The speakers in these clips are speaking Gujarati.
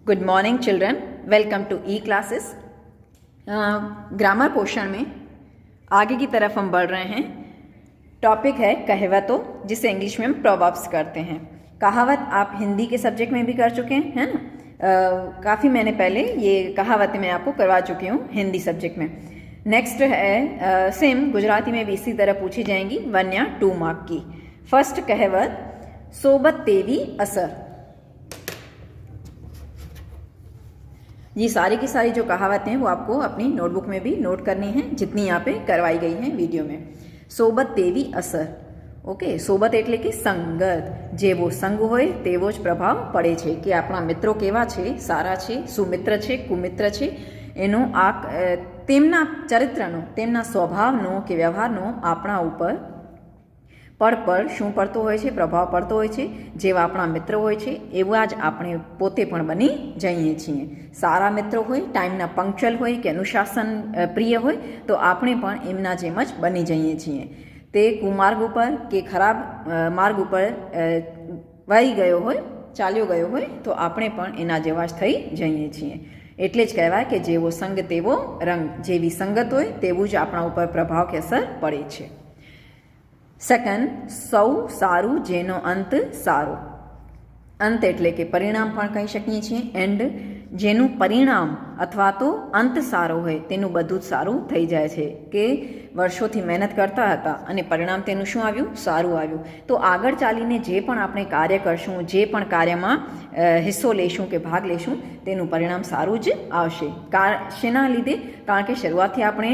Good morning children, welcome to E classes. Grammar portion में आगे की तरफ हम बढ़ रहे हैं। टॉपिक है कहावतों, जिसे इंग्लिश में हम प्रोवर्ब्स करते हैं। कहावत आप हिंदी के सब्जेक्ट में भी कर चुके हैं, है ना। काफ़ी मैंने पहले ये कहावतें मैं आपको करवा चुकी हूँ हिंदी सब्जेक्ट में। नेक्स्ट है सेम गुजराती में भी इसी तरह पूछी जाएंगी 1 या 2 मार्क की। फर्स्ट कहावत, सोबत तेवी असर। ये सारी की सारी जो कहावतें हैं वो आपको अपनी नोटबुक में भी नोट करनी है, जितनी यहाँ पे करवाई गई हैं वीडियो में। सोबत तेवी असर, ओके। સોબત એટલે કે સંગત, જેવો સંગ હોય તેવો જ પ્રભાવ પડે છે કે આપણા મિત્રો કેવા છે, સારા છે, સુમિત્ર છે, કુમિત્ર છે, એનો આ તેમના ચરિત્રનો, તેમના સ્વભાવનો કે વ્યવહારનો આપણા ઉપર પર શું પડતો હોય છે, પ્રભાવ પડતો હોય છે। જેવા આપણા મિત્ર હોય છે એવા જ આપણે પોતે પણ બની જઈએ છીએ। સારા મિત્રો હોય, ટાઈમના પંક્ચુઅલ હોય કે અનુશાસન પ્રિય હોય તો આપણે પણ એમના જેમ જ બની જઈએ છીએ। તે કુમાર્ગ ઉપર કે ખરાબ માર્ગ ઉપર વહી ગયો હોય, ચાલ્યો ગયો હોય તો આપણે પણ એના જેવા જ થઈ જઈએ છીએ। એટલે જ કહેવાય કે જેવો સંગ તેવો રંગ, જેવી સંગત હોય તેવું જ આપણા ઉપર પ્રભાવ કે અસર પડે છે। સેકન્ડ, સૌ સારું જેનો અંત સારો। અંત એટલે કે પરિણામ પણ કહી શકીએ છીએ। એન્ડ જેનું પરિણામ અથવા તો અંત સારો હોય તેનું બધું જ સારું થઈ જાય છે। કે વર્ષોથી મહેનત કરતા હતા અને પરિણામ તેનું શું આવ્યું? સારું આવ્યું। તો આગળ ચાલીને જે પણ આપણે કાર્ય કરશું, જે પણ કાર્યમાં હિસ્સો લેશું કે ભાગ લેશું તેનું પરિણામ સારું જ આવશે। શેના લીધે? કારણ કે શરૂઆતથી આપણે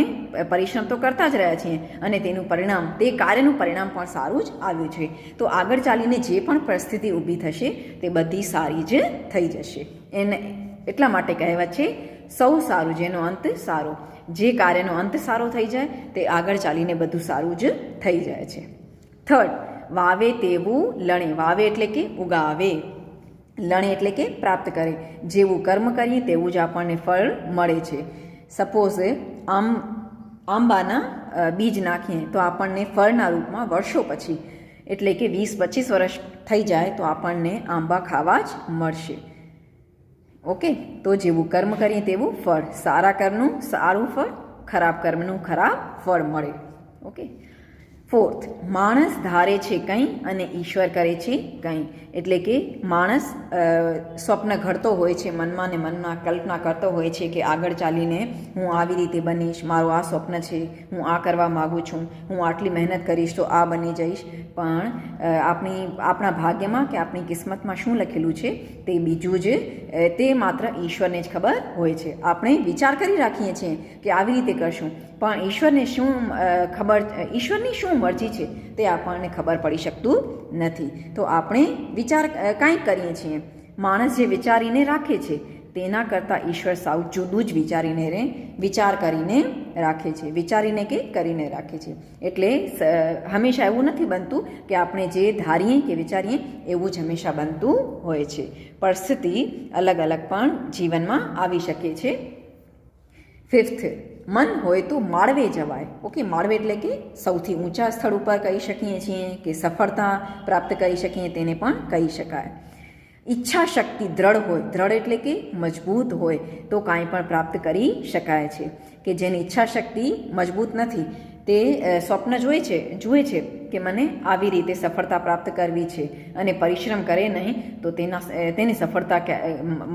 પરિશ્રમ તો કરતા જ રહ્યા છીએ અને તેનું પરિણામ, તે કાર્યનું પરિણામ પણ સારું જ આવ્યું છે। તો આગળ ચાલીને જે પણ પરિસ્થિતિ ઊભી થશે તે બધી સારી જ થઈ જશે। એને એટલા માટે કહેવત છે સૌ સારું જેનો અંત સારો। જે કાર્યનો અંત સારો થઈ જાય તે આગળ ચાલીને બધું સારું જ થઈ જાય છે। થર્ડ, વાવે તેવું લણે। વાવે એટલે કે ઉગાવે, લણે એટલે કે પ્રાપ્ત કરે। જેવું કર્મ કરીએ તેવું જ આપણને ફળ મળે છે। સપોઝ આંબાના બીજ નાખીએ તો આપણને ફળના રૂપમાં વર્ષો પછી, એટલે કે 20-25 વર્ષ થઈ જાય તો આપણને આંબા ખાવા જ મળશે। ઓકે, તો જેવું કર્મ કરીએ તેવું ફળ, સારા કર્મનું સારું ફળ, ખરાબ કર્મનું ખરાબ ફળ મળે। ઓકે। ફોર્થ, માણસ ધારે છે કંઈ અને ઈશ્વર કરે છે કંઈ। એટલે કે માણસ સ્વપ્ન ઘડતો હોય છે, મનમાં ને મનમાં કલ્પના કરતો હોય છે કે આગળ ચાલીને હું આવી રીતે બનીશ, મારું આ સ્વપ્ન છે, હું આ કરવા માગું છું, હું આટલી મહેનત કરીશ તો આ બની જઈશ। પણ આપણા ભાગ્યમાં કે આપણી કિસ્મતમાં શું લખેલું છે તે બીજું જ, તે માત્ર ઈશ્વરને જ ખબર હોય છે। આપણે વિચાર કરી રાખીએ છીએ કે આવી રીતે કરશું, પણ ઈશ્વરને શું ખબર, ઈશ્વરની શું મરજી છે તે આપણને ખબર પડી શકતું નથી। તો આપણે વિચાર કાંઈક કરીએ છીએ, માણસ જે વિચારીને રાખે છે તેના કરતાં ઈશ્વર સાવ જુદું જ વિચાર કરીને રાખે છે, વિચારીને કે કરીને રાખે છે। એટલે હંમેશા એવું નથી બનતું કે આપણે જે ધારીએ કે વિચારીએ એવું જ હંમેશા બનતું હોય છે। પરિસ્થિતિ અલગ અલગ પણ જીવનમાં આવી શકે છે। ફિફ્થ, મન હોય તો માળવે જવાય। ઓકે, માળવે એટલે કે સૌથી ઊંચા સ્થળ ઉપર કહી શકીએ છીએ કે સફળતા પ્રાપ્ત કરી શકીએ તેને પણ કહી શકાય। ઈચ્છા શક્તિ દ્રઢ હોય, દ્રઢ એટલે કે મજબૂત હોય તો કાંઈ પણ પ્રાપ્ત કરી શકાય છે। કે જેની ઈચ્છા શક્તિ મજબૂત નથી તે સ્વપ્ન જુએ છે કે મને આવી રીતે સફળતા પ્રાપ્ત કરવી છે અને પરિશ્રમ કરે નહીં તો તેની સફળતા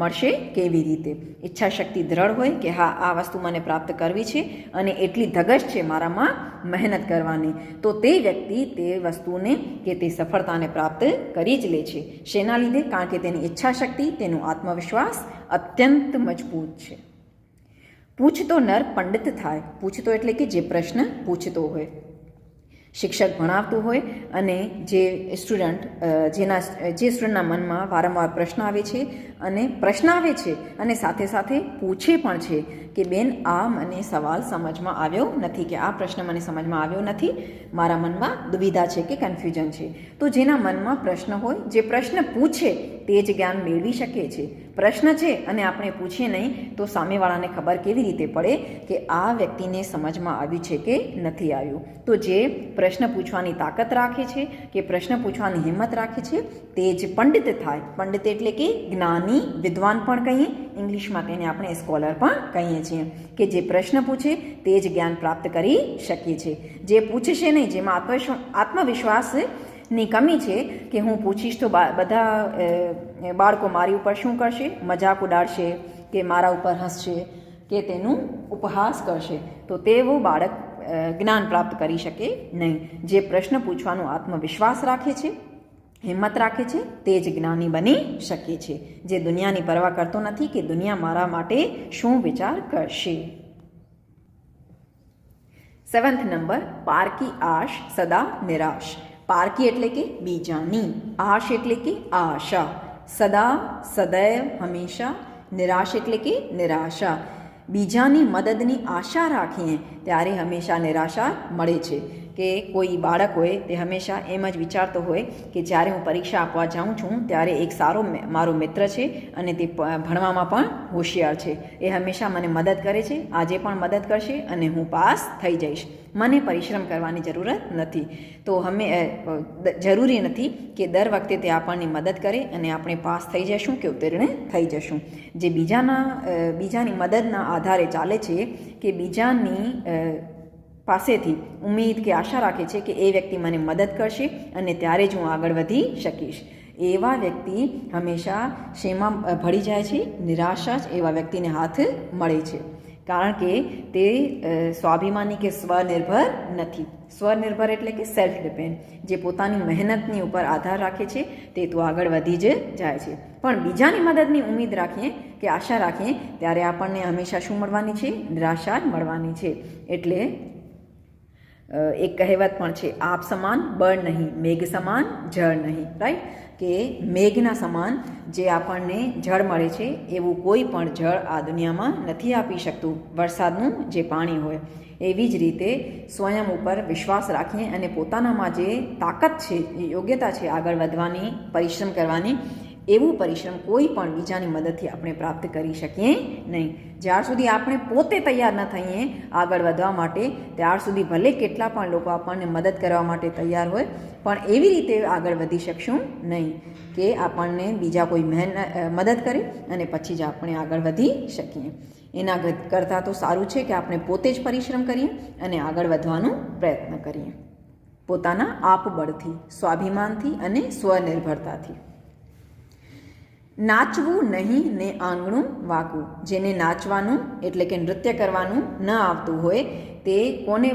મળશે કેવી રીતે? ઈચ્છા શક્તિ દ્રઢ હોય કે હા, આ વસ્તુ મને પ્રાપ્ત કરવી છે અને એટલી ધગશ છે મારામાં મહેનત કરવાની, તો તે વ્યક્તિ તે વસ્તુને કે તે સફળતાને પ્રાપ્ત કરી જ લે છે। શેના લીધે? કારણ કે તેની ઈચ્છા શક્તિ, તેનો આત્મવિશ્વાસ અત્યંત મજબૂત છે। પૂછતો નર પંડિત થાય। પૂછતો એટલે કે જે પ્રશ્ન પૂછતો હોય, શિક્ષક ભણાવતું હોય અને જે સ્ટુડન્ટના મનમાં વારંવાર પ્રશ્ન આવે છે અને સાથે સાથે પૂછે પણ છે કે બેન આ મને સવાલ સમજમાં આવ્યો નથી, કે આ પ્રશ્ન મને સમજમાં આવ્યો નથી, મારા મનમાં દુવિધા છે કે કન્ફ્યુઝન છે। તો જેના મનમાં પ્રશ્ન હોય, જે પ્રશ્ન પૂછે તે જ જ્ઞાન મેળવી શકે છે। પ્રશ્ન છે અને આપણે પૂછીએ નહીં તો સામેવાળાને ખબર કેવી રીતે પડે કે આ વ્યક્તિને સમજમાં આવ્યું છે કે નથી આવ્યું. તો જે પ્રશ્ન પૂછવાની તાકાત રાખે છે કે પ્રશ્ન પૂછવાની હિંમત રાખે છે તે જ પંડિત થાય. પંડિત એટલે કે જ્ઞાની, વિદ્વાન પણ કહીએ, ઇંગ્લિશમાં તેને આપણે સ્કોલર પણ કહીએ છીએ, કે જે પ્રશ્ન પૂછે તે જ જ્ઞાન પ્રાપ્ત કરી શકે છે. જે પૂછશે નહીં, જેમાં આત્મવિશ્વાસની કમી છે કે હું પૂછીશ તો બધા બાળકો મારી ઉપર શું કરશે, મજાક ઉડાડશે કે મારા ઉપર હસશે કે તેનું ઉપહાસ કરશે, તો તેવો બાળક જ્ઞાન પ્રાપ્ત કરી શકે નહીં. જે પ્રશ્ન પૂછવાનો આત્મવિશ્વાસ રાખે છે, હિંમત રાખે છે, તે જ જ્ઞાની બની શકે છે. જે દુનિયાની પરવા કરતો નથી કે દુનિયા મારા માટે શું વિચાર કરશે. 7th નંબર, પારકી આશ સદા નિરાશ. પારકી એટલે કે બીજાની, આશ એટલે કે આશા, સદા સદૈવ હંમેશા, નિરાશ એટલે કે નિરાશા. બીજાની મદદની આશા રાખીએ ત્યારે હંમેશા નિરાશા મળે છે. કે કોઈ બાળક હોય તે હંમેશા એમ જ વિચારતો હોય કે જ્યારે હું પરીક્ષા આપવા જાઉં છું ત્યારે એક સારો મારો મિત્ર છે અને તે ભણવામાં પણ હોશિયાર છે, એ હંમેશા મને મદદ કરે છે, આજે પણ મદદ કરશે અને હું પાસ થઈ જઈશ. મને પરિશ્રમ કરવાની જરૂરત નથી. તો જરૂરી નથી કે દર વખતે તે આપણને મદદ કરે અને આપણે પાસ થઈ જશું કે ઉત્તીર્ણ થઈ જશું. જે બીજાની મદદના આધારે ચાલે છે કે બીજાની પાસેથી ઉમ્મીદ કે આશા રાખે છે કે એ વ્યક્તિ મને મદદ કરશે અને ત્યારે જ હું આગળ વધી શકીશ, એવા વ્યક્તિ હંમેશા શેમાં ભળી જાય છે? નિરાશા જ એવા વ્યક્તિને હાથ મળે છે. કારણ કે તે સ્વાભિમાની કે સ્વનિર્ભર નથી. સ્વનિર્ભર એટલે કે સેલ્ફ ડિપેન્ડ, જે પોતાની મહેનતની ઉપર આધાર રાખે છે તે તો આગળ વધી જ જાય છે. પણ બીજાની મદદની ઉમ્મીદ રાખીએ કે આશા રાખીએ ત્યારે આપણને હંમેશા શું મળવાની છે? નિરાશા જ મળવાની છે. એટલે એક કહેવત પણ છે, આપ સમાન બળ નહીં, મેઘ સમાન જળ નહીં. રાઈટ? કે મેઘના સમાન જે આપણને જળ મળે છે એવું કોઈ પણ જળ આ દુનિયામાં નથી આપી શકતું, વરસાદનું જે પાણી હોય. એવી જ રીતે સ્વયં ઉપર વિશ્વાસ રાખીએ અને પોતાનામાં જે તાકાત છે, યોગ્યતા છે આગળ વધવાની, પરિશ્રમ કરવાની, એવું પરિશ્રમ કોઈ પણ બીજાની મદદથી આપણે પ્રાપ્ત કરી શકીએ નહીં. જ્યાર સુધી આપણે પોતે તૈયાર ન થઈએ આગળ વધવા માટે, ત્યાર સુધી ભલે કેટલા પણ લોકો આપણને મદદ કરવા માટે તૈયાર હોય, પણ એવી રીતે આગળ વધી શકશું નહીં કે આપણને બીજા કોઈ મદદ કરે અને પછી જ આપણે આગળ વધી શકીએ. એના કરતાં તો સારું છે કે આપણે પોતે જ પરિશ્રમ કરીએ અને આગળ વધવાનો પ્રયત્ન કરીએ, પોતાના આપબળથી, સ્વાભિમાનથી અને સ્વનિર્ભરતાથી. નાચવું નહીં ને આંગણું વાંકું. જેને નાચવાનું એટલે કે નૃત્ય કરવાનું ન આવતું હોય તે કોને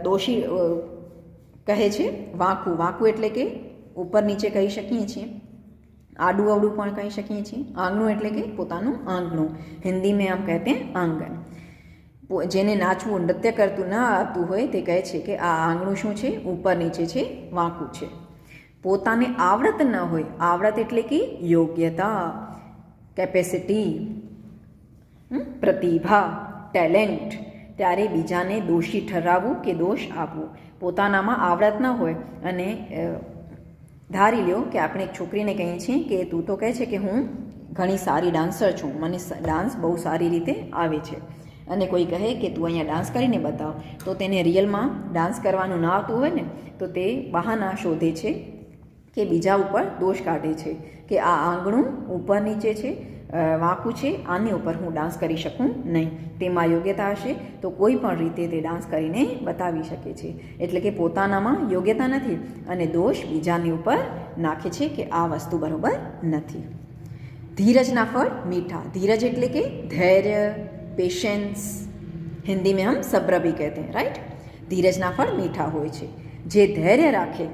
દોષી કહે છે? વાંકું. વાંકું એટલે કે ઉપર નીચે કહી શકીએ છીએ, આડું અવડું પણ કહી શકીએ છીએ. આંગણું એટલે કે પોતાનું આંગણું, હિન્દી મેં આમ કહેતે हैं આંગન. જેને નાચવું, નૃત્ય કરતું ન આવતું હોય તે કહે છે કે આ આંગણું શું છે? ઉપર નીચે છે, વાંકું છે. પોતાને આવડત ન હોય, આવડત એટલે કે યોગ્યતા, કેપેસિટી, પ્રતિભા, ટેલેન્ટ, ત્યારે બીજાને દોષી ઠરાવવું કે દોષ આપવું. પોતાનામાં આવડત ન હોય અને ધારી લ્યો કે આપણે એક છોકરીને કહીએ છીએ કે તું તો કહે છે કે હું ઘણી સારી ડાન્સર છું, મને ડાન્સ બહુ સારી રીતે આવે છે, અને કોઈ કહે કે તું અહીંયા ડાન્સ કરીને બતાવ, તો તેને રિયલમાં ડાન્સ કરવાનું ના આવતું હોય ને તો તે બહાના શોધે છે કે બીજા ઉપર દોષ કાઢે છે કે આ આંગણું ઉપર નીચે છે, વાંકું છે, આની ઉપર હું ડાન્સ કરી શકું નહીં. તેમાં યોગ્યતા હશે તો કોઈ પણ રીતે તે ડાન્સ કરીને બતાવી શકે છે. એટલે કે પોતાનામાં યોગ્યતા નથી અને દોષ બીજાની ઉપર નાખે છે કે આ વસ્તુ બરોબર નથી. ધીરજના ફળ મીઠા. ધીરજ એટલે કે ધૈર્ય, પેશન્સ, હિન્દી में हम सब्र भी कहते हैं. राइट? ધીરજના ફળ મીઠા હોય છે. જે ધૈર્ય રાખે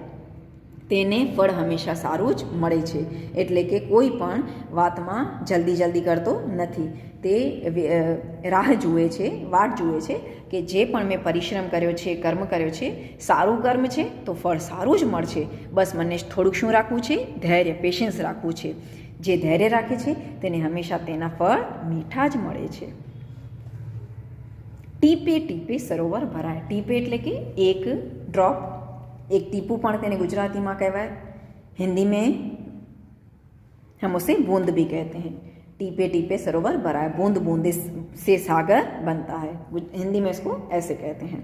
તેને ફળ હંમેશા સારું જ મળે છે. એટલે કે કોઈ પણ વાતમાં જલ્દી કરતો નથી, તે રાહ જુએ છે, વાટ જુએ છે કે જે પણ મેં પરિશ્રમ કર્યો છે, કર્મ કર્યો છે, સારું કર્મ છે તો ફળ સારું જ મળશે. બસ મને થોડુંક શું રાખવું છે? ધૈર્ય, પેશન્સ રાખવું છે. જે ધૈર્ય રાખે છે તેને હંમેશા તેના ફળ મીઠા જ મળે છે. ટીપે ટીપે સરોવર ભરાય. ટીપે એટલે કે એક ડ્રોપ, एक टीपू पण तेने गुजराती में कहवाय. हिंदी में हम उसे बूंद भी कहते हैं. टीपे टीपे सरोवर भरा है, बूंद बूंद से सागर बनता है, हिंदी में इसको ऐसे कहते हैं।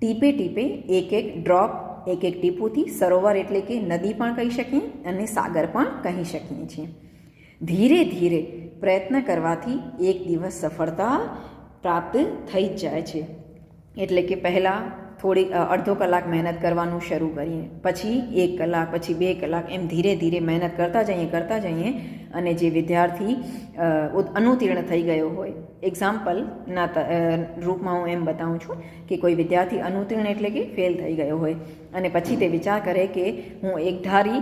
टीपे टीपे एक एक ड्रॉप, એક એક ટીપુથી સરોવર એટલે કે નદી પણ કહી શકીએ અને સાગર પણ કહી શકીએ છીએ। ધીરે ધીરે પ્રયત્ન કરવાથી એક દિવસ સફળતા પ્રાપ્ત થઈ જ જાય છે, એટલે કે પહેલાં થોડી અડધો કલાક મહેનત કરવાનું શરૂ કરીએ, પછી 1 કલાક, પછી 2 કલાક, એમ ધીરે ધીરે મહેનત કરતા જઈએ અને જે વિદ્યાર્થી અનુત્તીર્ણ થઈ ગયો હોય, એક્ઝામ્પલના રૂપમાં હું એમ બતાવું છું કે કોઈ વિદ્યાર્થી અનુત્તીર્ણ એટલે કે ફેલ થઈ ગયો હોય અને પછી તે વિચાર કરે કે હું એકધારી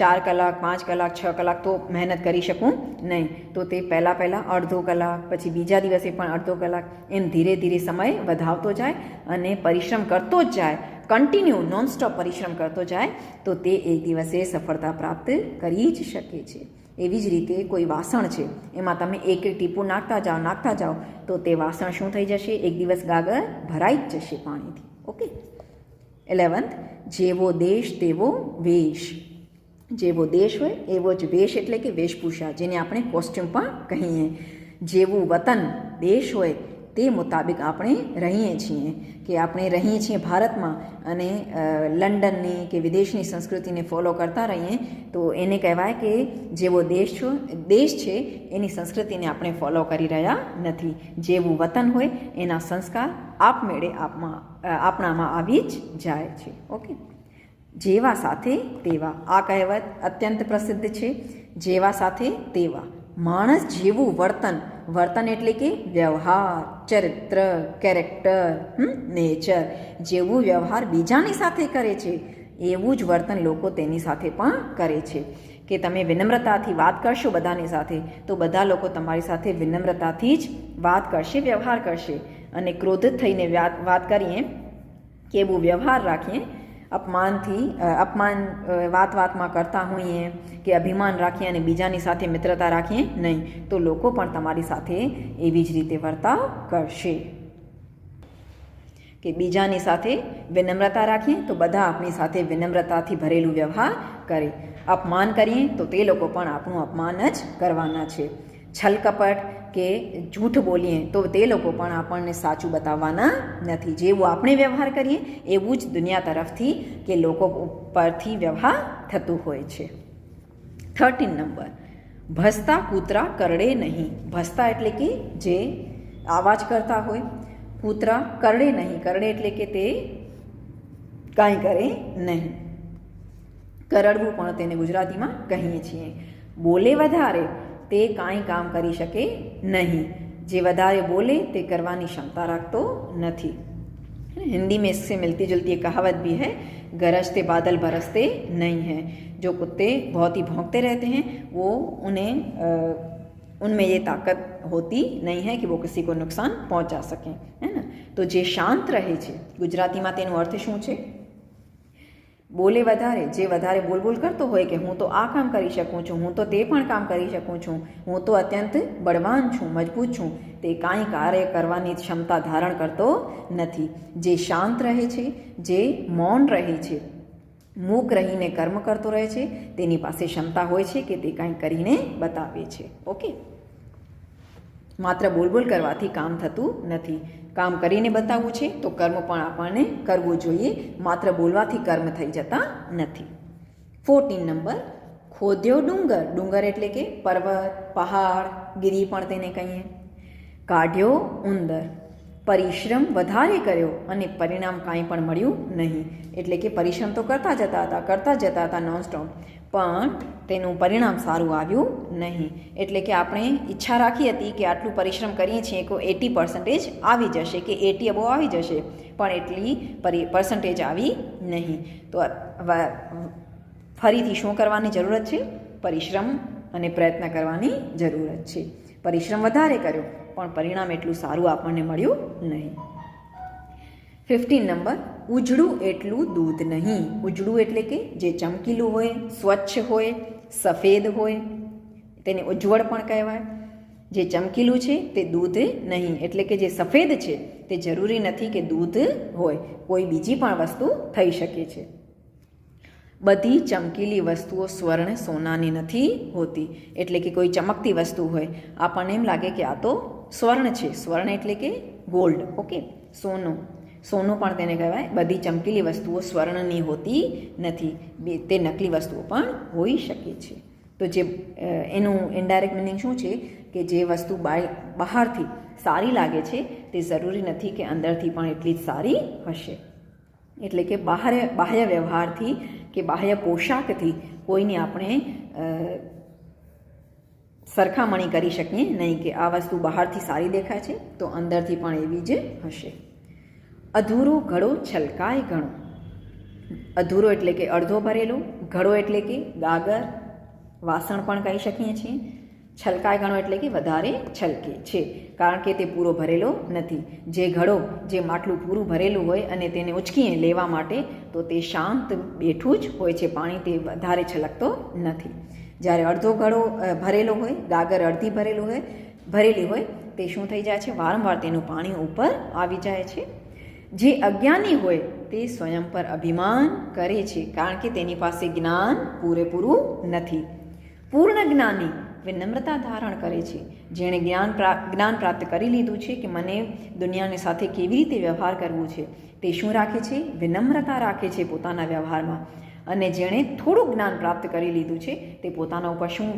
4 કલાક, 5 કલાક, 6 કલાક તો મહેનત કરી શકું નહીં, તો તે પહેલાં અડધો કલાક, પછી બીજા દિવસે પણ અડધો કલાક, એમ ધીરે ધીરે સમય વધાવતો જાય અને પરિશ્રમ કરતો જ જાય, કન્ટિન્યુ નોનસ્ટોપ પરિશ્રમ કરતો જાય, તો તે એક દિવસે સફળતા પ્રાપ્ત કરી જ શકે છે। એવી જ રીતે કોઈ વાસણ છે, એમાં તમે એક એક ટીપું નાખતા જાઓ તો તે વાસણ શું થઈ જશે? એક દિવસ ગાગર ભરાઈ જ જશે પાણીથી। ઓકે। 11th, જેવો દેશ તેવો વેશ। જેવો દેશ હોય એવો જ વેશ એટલે કે વેશભૂષા, જેને આપણે કોસ્ટ્યુમ પણ કહીએ। જેવું વતન દેશ હોય તે મુતાબિક આપણે રહીએ છીએ, કે આપણે રહીએ છીએ ભારતમાં અને લંડનની કે વિદેશની સંસ્કૃતિને ફોલો કરતા રહીએ તો એને કહેવાય કે જેવો દેશ છે એની સંસ્કૃતિને આપણે ફોલો કરી રહ્યા નથી। જેવું વતન હોય એના સંસ્કાર આપમેળે આપણામાં આવી જ જાય છે। ઓકે। જેવા સાથે તેવા, આ કહેવત અત્યંત પ્રસિદ્ધ છે। જેવા સાથે તેવા, માણસ જેવું વર્તન, વર્તન એટલે કે વ્યવહાર, ચરિત્ર, કેરેક્ટર, નેચર, જેવું વ્યવહાર બીજાની સાથે કરે છે એવું જ વર્તન લોકો તેની સાથે પણ કરે છે। કે તમે વિનમ્રતાથી વાત કરશો બધાની સાથે તો બધા લોકો તમારી સાથે વિનમ્રતાથી જ વાત કરશે, વ્યવહાર કરશે, અને ક્રોધિત થઈને વાત કરીએ કે એવું વ્યવહાર રાખીએ, અપમાન વાતમાં કરતા હોઈએ કે અભિમાન રાખીએ અને બીજાની સાથે મિત્રતા રાખીએ નહીં, તો લોકો પણ તમારી સાથે એવી જ રીતે વર્તાવ કરશે। કે બીજાની સાથે વિનમ્રતા રાખીએ તો બધા આપણી સાથે વિનમ્રતાથી ભરેલું વ્યવહાર કરે, અપમાન કરીએ તો તે લોકો પણ આપણું અપમાન જ કરવાના છે। છલ કપટ કે જૂઠ બોલીએ તો તે લોકો પણ આપણને સાચું બતાવવાના નથી। જેવું આપણે વ્યવહાર કરીએ એવું જ દુનિયા તરફથી કે લોકો પરથી વ્યવહાર થતું હોય છે। 13 નંબર, ભસતા કૂતરા કરડે નહીં। ભસતા એટલે કે જે આવાજ કરતા હોય, કૂતરા કરડે નહીં, કરડે એટલે કે તે કાંઈ કરે નહીં, કરડવું પણ તેને ગુજરાતીમાં કહીએ છીએ। બોલે વધારે તે કાંઈ કામ કરી શકે નહીં, જે વધારે બોલે તે કરવાની क्षमता રાખતો નથી। हिंदी में इससे मिलती जुलती एक कहावत भी है, गरजते बादल बरसते नहीं हैं। जो कुत्ते बहुत ही भौंकते रहते हैं वो उनमें ये ताकत होती नहीं है कि वो किसी को नुकसान पहुंचा सकें, है ना। तो जे शांत रहे छे, गुजराती में तेनो अर्थ शुं छे? बोले વધારે, જે વધારે બોલબોલ કરતો હોય કે હું તો આ કામ કરી શકું છું, હું તો તે પણ કામ કરી શકું છું, હું તો અત્યંત બળવાન છું, મજબૂત છું, તે કાંઈ કાર્ય કરવાની ક્ષમતા ધારણ કરતો નથી। જે શાંત રહે છે, જે મૌન રહે છે, મૂક રહીને કર્મ કરતો રહે છે, તેની પાસે ક્ષમતા હોય છે કે તે કાંઈ કરીને બતાવે છે। ઓકે। માત્ર બોલબોલ કરવાથી કામ થતું નથી, કામ કરીને બતાવવું છે તો કર્મ પણ આપણને કરવું જોઈએ, માત્ર બોલવાથી કર્મ થઈ જતા નથી। 14 નંબર, ખોદ્યો ડુંગર। ડુંગર એટલે કે પર્વત, પહાડ, ગિરી પણ તેને કહીએ। કાઢ્યો ઉંદર, પરિશ્રમ વધારે કર્યો અને પરિણામ કાંઈ પણ મળ્યું નહીં, એટલે કે પરિશ્રમ તો કરતા જતા હતા નોનસ્ટોપ, પણ તેનું પરિણામ સારું આવ્યું નહીં। એટલે કે આપણે ઈચ્છા રાખી હતી કે આટલું પરિશ્રમ કરીએ છીએ કે 80% આવી જશે, કે 80 અબો આવી જશે, પણ એટલી પર્સન્ટેજ આવી નહીં। તો ફરીથી શું કરવાની જરૂરત છે? પરિશ્રમ અને પ્રયત્ન કરવાની જરૂરત છે। પરિશ્રમ વધારે કર્યો પણ પરિણામ એટલું સારું આપણને મળ્યું નહીં। 15 નંબર, ઉજળું એટલું દૂધ નહીં। ઉજળું એટલે કે જે ચમકીલું હોય, સ્વચ્છ હોય, સફેદ હોય, તેને ઉજ્જવળ પણ કહેવાય। જે ચમકીલું છે તે દૂધ નહીં, એટલે કે જે સફેદ છે તે જરૂરી નથી કે દૂધ હોય, કોઈ બીજી પણ વસ્તુ થઈ શકે છે। બધી ચમકીલી વસ્તુઓ સ્વર્ણ સોનાની નથી હોતી. એટલે કે કોઈ ચમકતી વસ્તુ હોય આપણને એમ લાગે કે આ તો સ્વર્ણ છે. સ્વર્ણ એટલે કે ગોલ્ડ. ઓકે, સોનું. સોનું પણ તેને કહેવાય. બધી ચમકીલી વસ્તુઓ સ્વર્ણની હોતી નથી, તે નકલી વસ્તુઓ પણ હોઈ શકે છે. તો જે એનું ઇનડાયરેક્ટ મિનિંગ શું છે કે જે વસ્તુ બહારથી સારી લાગે છે તે જરૂરી નથી કે અંદરથી પણ એટલી જ સારી હશે. એટલે કે બાહ્ય વ્યવહારથી કે બાહ્ય પોશાકથી કોઈની આપણે સરખામણી કરી શકીએ નહીં કે આ વસ્તુ બહારથી સારી દેખાય છે તો અંદરથી પણ એવી જ હશે. અધૂરો ઘડો છલકાય ઘણો. અધૂરો એટલે કે અડધો ભરેલો, ઘડો એટલે કે ગાગર, વાસણ પણ કહી શકીએ છીએ. છલકાય ઘણો એટલે કે વધારે છલકે છે, કારણ કે તે પૂરો ભરેલો નથી. જે ઘડો જે માટલું પૂરું ભરેલું હોય અને તેને ઉચકીને લેવા માટે તો તે શાંત બેઠું જ હોય છે, પાણી તે વધારે છલકતો નથી. જ્યારે અડધો ઘડો ભરેલો હોય, ગાગર અડધી ભરેલી હોય તે શું થઈ જાય છે, વારંવાર તેનું પાણી ઉપર આવી જાય છે. જે અજ્ઞાની હોય તે સ્વયં પર અભિમાન કરે છે, કારણ કે તેની પાસે જ્ઞાન પૂરેપૂરું નથી. પૂર્ણ જ્ઞાની વિનમ્રતા ધારણ કરે છે. જેણે જ્ઞાન પ્રાપ્ત કરી લીધું છે કે મને દુનિયાની સાથે કેવી રીતે વ્યવહાર કરવું છે, તે શું રાખે છે, વિનમ્રતા રાખે છે પોતાના વ્યવહારમાં. અને જેણે થોડું જ્ઞાન પ્રાપ્ત કરી લીધું છે તે પોતાના ઉપર શું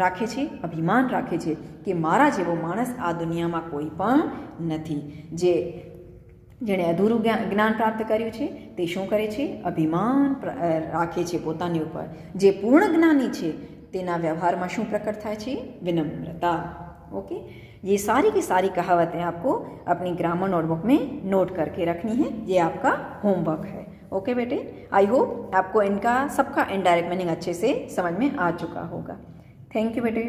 રાખે છે, અભિમાન રાખે છે કે મારા જેવો માણસ આ દુનિયામાં કોઈ પણ નથી. જેણે અધૂરું જ્ઞાન પ્રાપ્ત કર્યું છે તે શું કરે છે, અભિમાન રાખે છે પોતાની ઉપર. જે પૂર્ણ જ્ઞાની છે તેના व्यवहार में शू प्रकट થાય છે, विनम्रता. ओके, ये सारी की सारी कहावतें आपको अपनी ग्रामर नोटबुक में नोट करके रखनी है. ये आपका होमवर्क है. ओके बेटे, आई होप आपको इनका सबका इनडायरेक्ट मीनिंग अच्छे से समझ में आ चुका होगा. थैंक यू बेटे.